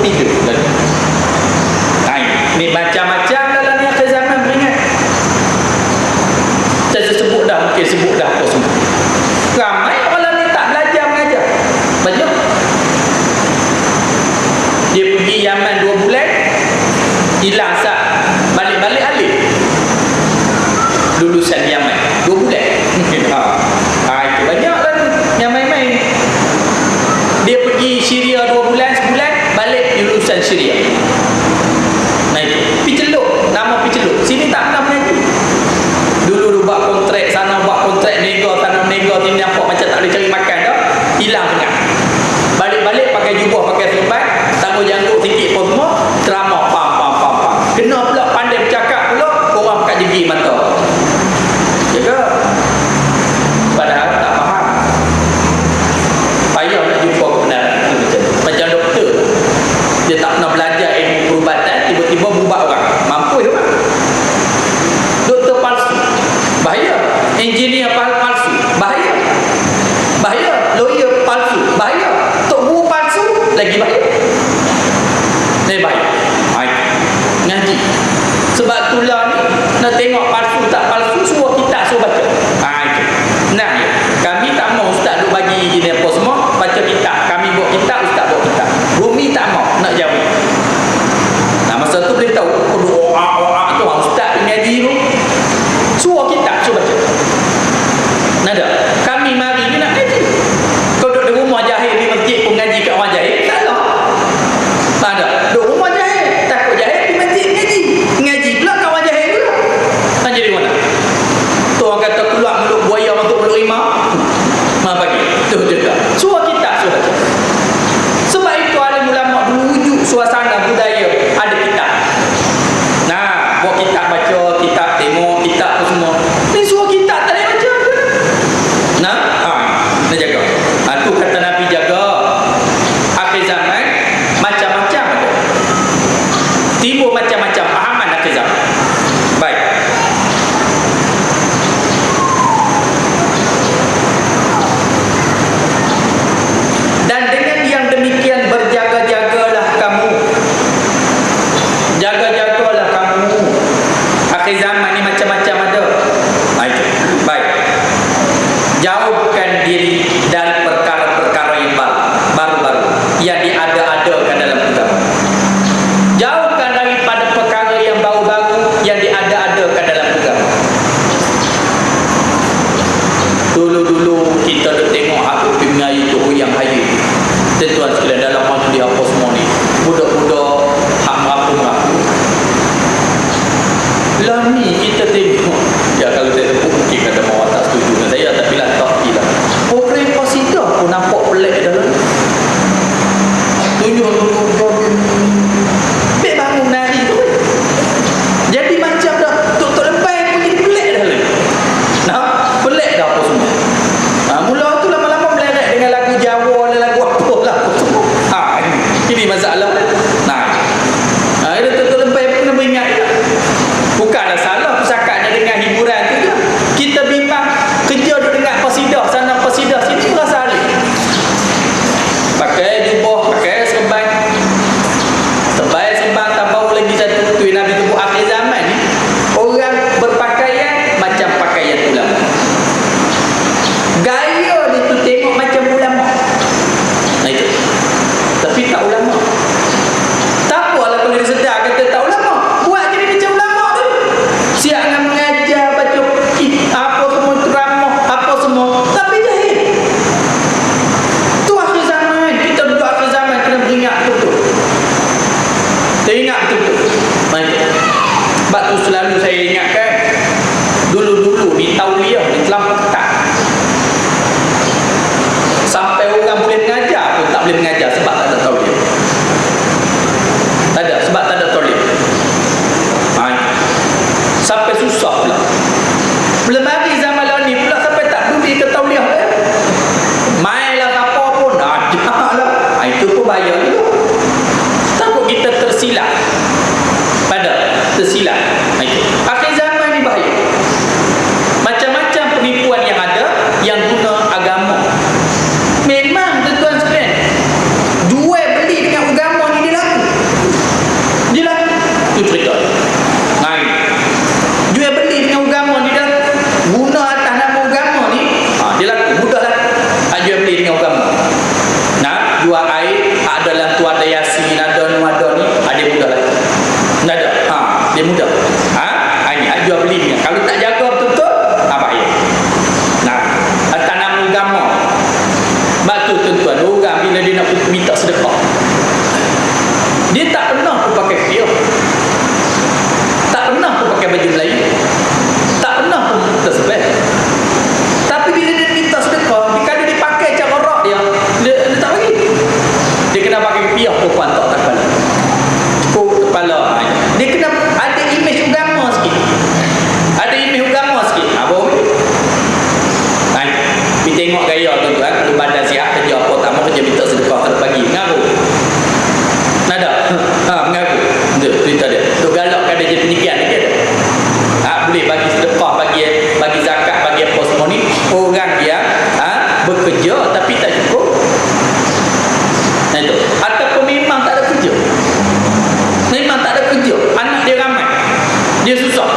3 lagi. Ni macam-macam dalam ni akhir zaman beringat. Saya sebut dah, mungkin sebut dah apa semua. Ramai orang ni tak belajar mengajar. Banyak. Dia pergi Yaman 2 bulan, hilang sat, balik-balik alif. Lulusan Yaman 2 bulan. Itu banyak lah yang main-main. Dia pergi Syria 2 bulan, sebulan, balik lulusan Syria. Nah itu Piceluk, nama Piceluk. Sini tak pernah mengaji. Dulu buat kontrak sana, buat kontrak nego sana, nego sini, nampak macam tak boleh cari makan dah. Hilang tengah. Balik-balik pakai jubah, pakai serban, tangguh janggut sikit pun semua, ceramah pam. Kena pula pandai bercakap pula, orang kat jegi mata. Ya ke? Padahal tak faham. Payah nak jumpa kebenaran. Macam doktor, dia tak pernah belajar ilmu perubatan, tiba-tiba bubat orang. Mampu orang. Doktor palsu, bahaya. Engineer palsu, bahaya. Lawyer palsu, bahaya. Tok guru palsu, lagi bahaya. Ini bahaya. Ngaji. Sebab itulah ni, nak tengok palsu tak palsu, suruh kita suruh baca. Itu. Nah, kami tak mau ustaz duk bagi gini apa semua, baca kitab. Kami buat kitab, ustaz buat kitab. Rumi tak mau nak jauh. Nah, masa tu boleh tahu, doa tu ustaz ngaji tu. Suruh kitab, suruh baca. Nada. Kami mari ni nak ngaji. Kau duduk di rumah jahil di masjid pun ngaji kat orang jahil, salah. Tak ada. Duduk rumah jahil, takut jahil di masjid ngaji. Ngaji pula kat orang jahil pula. Tak jadi mana? Tu orang kata keluar mulut buaya masuk mulut rimau. Bagi. Tu juga. Suruh kitab, suruh baca. Sebab itu alim ulama merujuk suasana budaya ada kitab. Nah, buat kitab baca, kitab tengok, kitab tu semua. Ni suruh kitab tak boleh baca. Nah, nak jaga. Tu kata Nabi jaga. Akhir zaman macam-macam ada. Timbul macam-macam pahaman akhir zaman. Baik. Dan dengan yang demikian berjaga-jagalah kamu. Jaga-jagalah kamu. Akhir zaman ni macam-macam ada. Itu. Baik. Jauhkan diri dari perkara-perkara yang baru-baru yang diada-adakan dalam agama. Jauhkan daripada perkara yang baru-baru yang diada-adakan dalam agama. Dulu-dulu kita dah tengok aku pengai tu yang hayu. Tuan sekalian dalam majlis apa semua ni. Budak-budak hak merapu-merapu. Lah ni kita tengok. Ya kalau saya sebut mungkin kata mawar tak setuju dengan saya, tapi lah tak lah. Program Qasidah pun nampak pelik dalam. Tunjuk Bek bangun nari tu. Jadi macam dah tok lepas pun jadi pelik dah lagi. Nah, pelik dah apa semua. Mula tu lama-lama meleret dengan lagu Jawa dan lagu apa lah apa semua. Ini masalah. Nah. Itu tok lepas pun kena beringat. Bukanlah salah pusakanya dengan hiburan tu je. Kita bimbang kerja duduk dengar qasidah sana qasidah sini rasa alik. Pakai jubah, pakai serban. Serban tak bau lagi satu tu Nabi sebut akhir zaman ni. Orang berpakaian macam pakaian ulama. Gaya dia tu tengok macam ulama. Nah itu. Tapi tak ulama. Dia tak pernah pun pakai kopiah, tak pernah pun pakai baju Melayu, tak pernah pun tersebut. Tapi bila dia minta sedekah, kalau dia pakai cara rak dia tak bagi. Dia kena pakai kopiah perempuan tak kepala, cukup kepala. Dia kena ada imej agama sikit, ada imej agama sikit. Apa ni? Pergi tengok gaya tuan-tuan, kalau badan sihat kerja apa tak mau kerja minta sedekah tak bagi, mengaku. Nada. Mengaku. Cerita dia. Duk galakkan dia jadi penikian dia ada. Boleh bagi sedekah, bagi zakat, bagi apa semua ni orang yang bekerja tapi tak cukup. Nah itu. Ataupun memang tak ada kerja. Memang tak ada kerja. Anak dia ramai. Dia susah.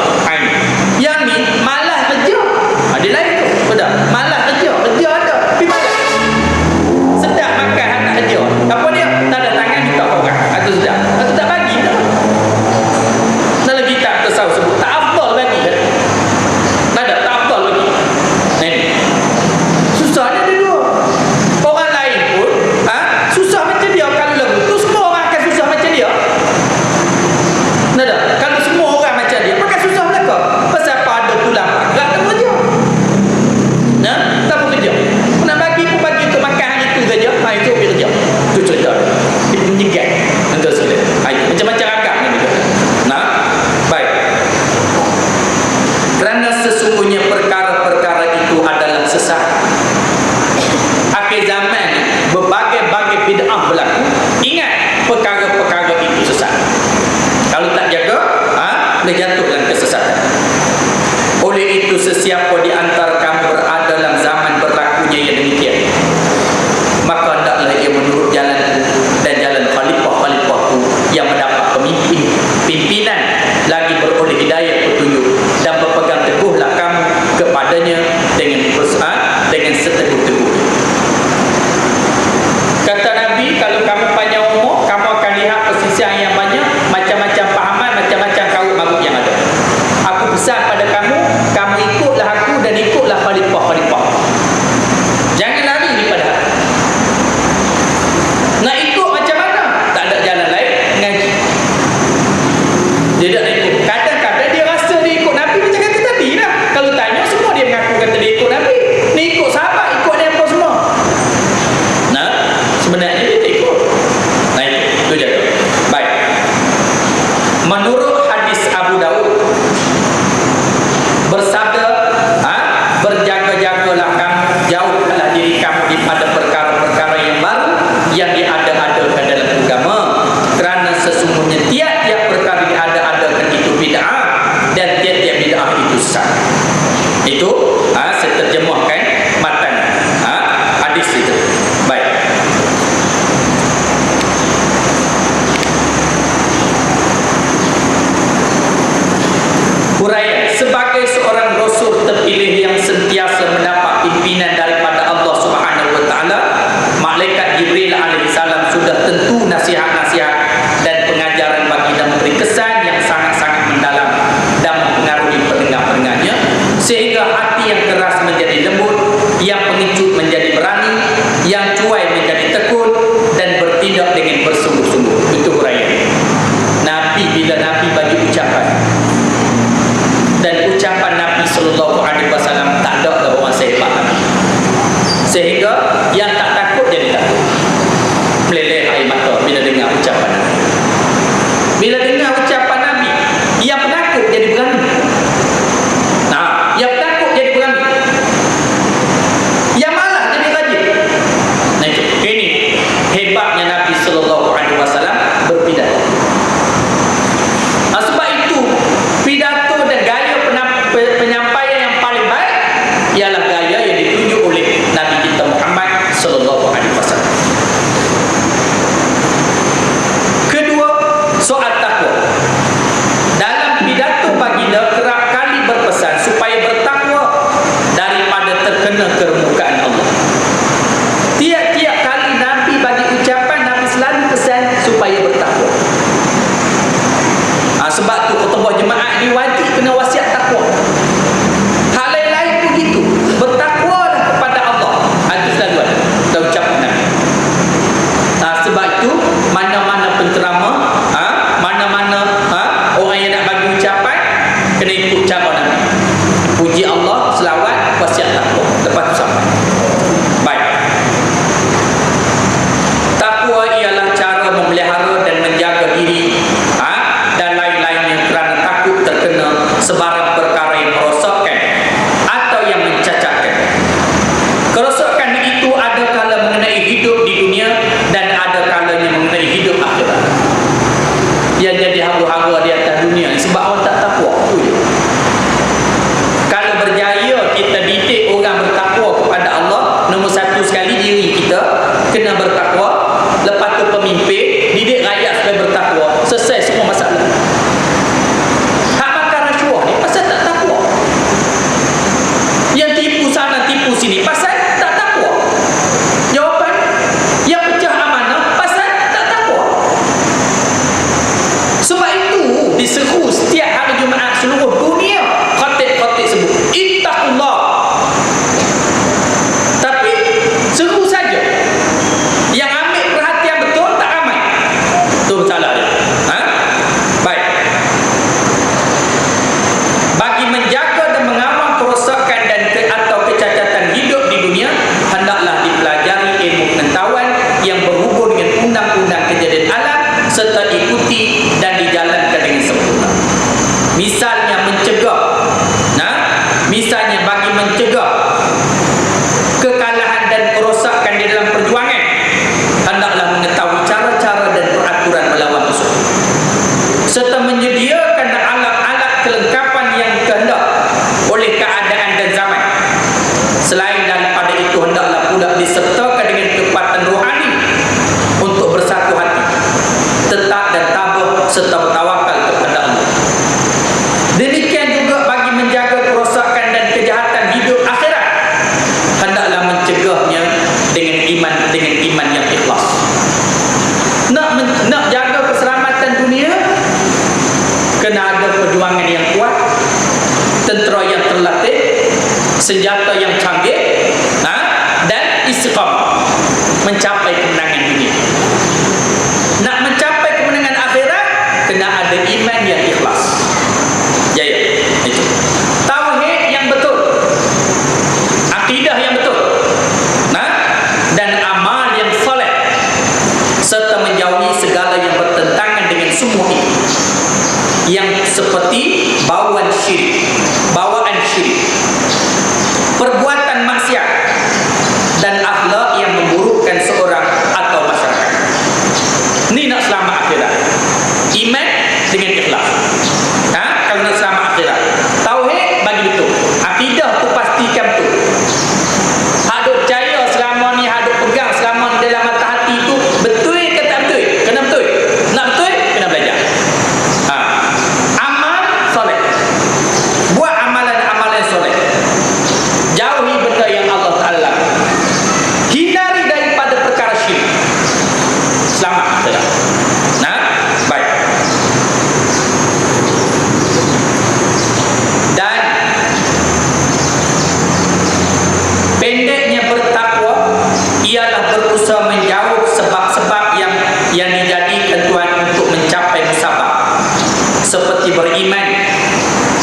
Yang ni malas kerja. Dia lain tu. Betul. Malas kerja. Kerja ada. Tapi malas. Sedap makan anak kerja. Apa dia? Tak ada tangan minta orang. Itu sedap. Itu tak bagi dah. Dalam kitab tasawuf sebut tak afdal bagi dah. Tak ada. Tak afdal bagi. Nah ini. Susah dia ada dua. Orang lain pun susah macam dia. Kalau lagu tu semua orang akan susah macam dia. Tak ada. Kalau semua orang macam dia, maka susah mereka. Pasal apa ada tulang tak ada kerja. Tak boleh kerja. Nak bagi pun bagi untuk makan hari itu saja. Itu boleh kerja. Itu cerita. Dia menyegat. Nanti sekali. Macam-macam agak ni. Baik. Kerana sesungguhnya perkara-perkara itu adalah sesat. Akhir zaman berbagai-bagai bid'ah berlaku. Ingat, perkara-perkara itu sesat. Kalau tak jaga, boleh jatuh dalam kesesatan. Oleh itu, sesiapa di antara kamu berada dalam zaman berlakunya yang demikian, maka hendaklah ia menurut jalanku dan jalan khalifah-khalifahku yang mendapat pimpinan lagi beroleh hidayah petunjuk, dan berpegang teguhlah kamu kepadanya dengan seteguh-teguh. Kata Nabi, kalau kamu panjang umur, kamu akan lihat persisian yang banyak, macam-macam pahaman, macam-macam karut marut yang ada. Aku pesan pada kamu, kamu ikutlah aku dan ikutlah khalifah-khalifah. Jangan lari daripada aku. Nak ikut macam mana? Tak ada jalan lain, ngaji. Dia tak nak ikut. Kadang-kadang dia rasa dia ikut Nabi, macam kata tadi lah. Kalau tanya, semua dia mengaku kata dia ikut Nabi. Ni ikut sahabat, ikut dia apa semua. Sebenarnya dia tak ikut. Itu je. Baik. Menurut hadis Abu Daud, bersabda, berjaga-jagalah kamu, jauhkanlah diri kamu daripada perkara-perkara yang baru yang diada-adakan dalam agama, kerana sesungguhnya tiap-tiap perkara diada-adakan itu bid'ah, dan tiap-tiap bid'ah itu sesat. Itu saya terjemahkan matan hadis itu. Baik. Huraian, sebagai seorang rasul terpilih yang sentiasa mendapat pimpinan daripada Allah Subhanahu wa taala, malaikat Jibril alaihi salam sudah tentu nasihat-nasihat dan pengajaran bagi dan memberi kesan yang sangat-sangat mendalam dan mempengaruhi pendengar-pendengarnya, sehingga hati yang keras menjadi lembut, yang pengecut menjadi berani, yang cuai menjadi tekun, dan bertindak dengan bersungguh-sungguh. Itu huraian. Nabi, bila Nabi bagi ucapan, dan ucapan Nabi sallallahu alaihi wasallam tak ada orang sehebat Nabi. Sehingga yang tak takut jadi takut. Meleleh air mata bila dengar ucapan Nabi. Bila dengar ucapan Nabi, yang penakut jadi berani. Yang penakut jadi berani. Yang malas jadi rajin. Ini hebatnya Nabi sallallahu alaihi wasallam berpidato. Sebab itu pidato dan gaya penyampaian yang paling baik ialah gaya yang ditunjuk oleh Nabi kita Muhammad sallallahu alaihi wasallam. Kedua, soal takwa. Dalam pidato baginda kerap kali berpesan supaya bertakwa daripada terkena kemurkaan Allah. Tiap-tiap kali Nabi bagi ucapan, Nabi selalu pesan supaya bertakwa. supaya bertakwa, selesai semua masalah. Hak makan rasuah ni pasal tak takwa. Yang tipu sana tipu sini pasal tak takwa. Jawapan, yang pecah amanah pasal tak takwa. Sebab itu diseru setiap hari Jumaat seluruh dunia, khatib-khatib sebut ittaqullah. Tapi seru saja. Yang ambil perhatian betul tak ramai. Itu salah dia. Baik. Bagi menjaga dan mengawal kerosakan dan atau kecacatan hidup di dunia, hendaklah dipelajari ilmu pengetahuan yang berhubung dengan undang-undang kejadian alam serta ikuti dan dijalankan dengan sempurna. Misalnya mencegah, misalnya bagi mencegah kekalahan dan kerosakan di dalam perjuangan, hendaklah mengetahui cara-cara dan peraturan melawan musuh, serta menyediakan alat-alat kelengkapan yang kehendak oleh keadaan dan zaman. Selain daripada itu, hendaklah pula disertakan dengan kekuatan rohani untuk bersatu hati, tetap dan tabah serta bertawakal kepada Allah. Demikian juga bagi menjaga kerosakan dan kejahatan hidup akhirat, hendaklah mencegahnya dengan iman yang ikhlas. Nak jaga keselamatan dunia, kena ada perjuangan yang kuat, tentera yang terlatih, senjata yang canggih, dan istiqamah mencapai kemenangan dunia. Nak mencapai kemenangan akhirat, kena ada iman yang ikhlas. Ya, itu. Tauhid yang betul, akidah yang betul, dan amal yang soleh, serta menjauhi segala yang bertentangan dengan semua ini, yang seperti bawaan syirik, perbuatan maksiat, dan akhlak yang memburukkan seorang atau masyarakat. Ini nak selamat akhirat. Iman dengan ikhlas. Kalau nak selamat akhirat, tauhid bagi betul, akidah tu pastikan betul. Hadut percaya selama ni, hadut pegang selama ni dalam mata hati tu, betul ke tak betul? Kena betul. Nak betul, kena belajar. Amal soleh, buat amalan-amalan soleh, jauhi benda yang Allah Ta'ala, hindari daripada perkara syirik. Selamat akhirat. Baik. Dan pendeknya bertakwa ialah berusaha menjauh sebab-sebab yang dijadikan Tuhan untuk mencapai musabah, seperti beriman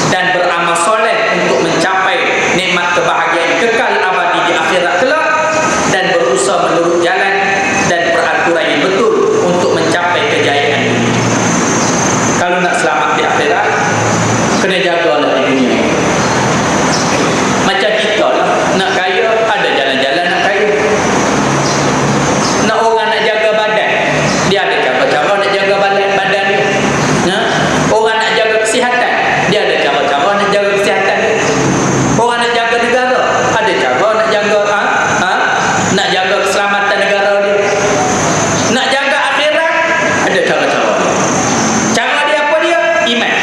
dan beramal soleh untuk mencapai nikmat kebahagiaan kekal abadi di akhirat kelak, dan berusaha menurut jalan dan peraturan yang betul untuk mencapai kejayaan dunia. Kalau nak selamat di akhirat, kena jagalah di dunia. Macam kita lah, nak kaya, ada jalan-jalan nak kaya. Nak orang nak jaga badan, dia ada cara-cara nak jaga badan dia. Orang nak jaga kesihatan, dia ada cara-cara nak jaga kesihatan dia. Orang nak jaga negara, ada cara nak jaga nak jaga keselamatan negara dia. Nak jaga akhirat, ada cara-cara. Cara dia apa dia? Iman.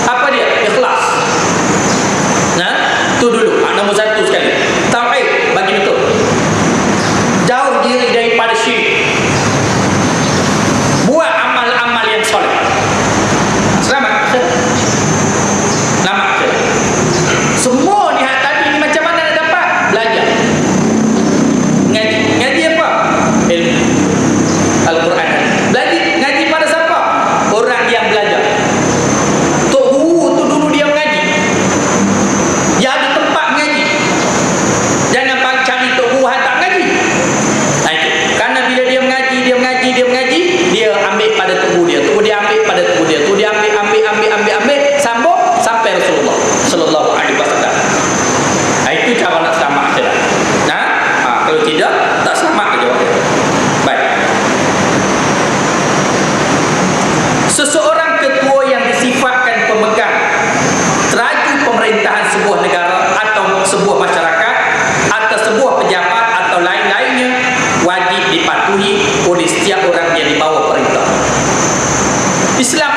Apa dia? Ikhlas. Tu dulu, nombor satu sekali. Tauhid bagi betul. Jauh diri daripada syirik. Buat amal-amal yang soleh. Selamat. Selamat. Semua ni tadi ni macam mana nak dapat? Belajar. Ngaji. Ngaji apa? Ilmu Al-Quran. Ngaji pada siapa? Orang yang belajar. Tok guru tu dulu dia mengaji. Dia ada tempat mengaji. Jangan cari tok guru tak mengaji. Itu. Karena bila dia mengaji, dia ambil pada tok guru dia. Tok guru dia ambil pada tok guru dia. Tu dia ambil sambung sampai Rasulullah sallallahu alaihi wasallam. Itu cara nak selamat akhirat. Kalau tidak, tak selamat ke jawab. Baik. Seseorang ketua yang disifatkan pemegang teraju pemerintahan sebuah negara atau sebuah masyarakat atau sebuah pejabat atau lain-lainnya wajib dipatuhi oleh setiap orang yang di bawah perintah. Islam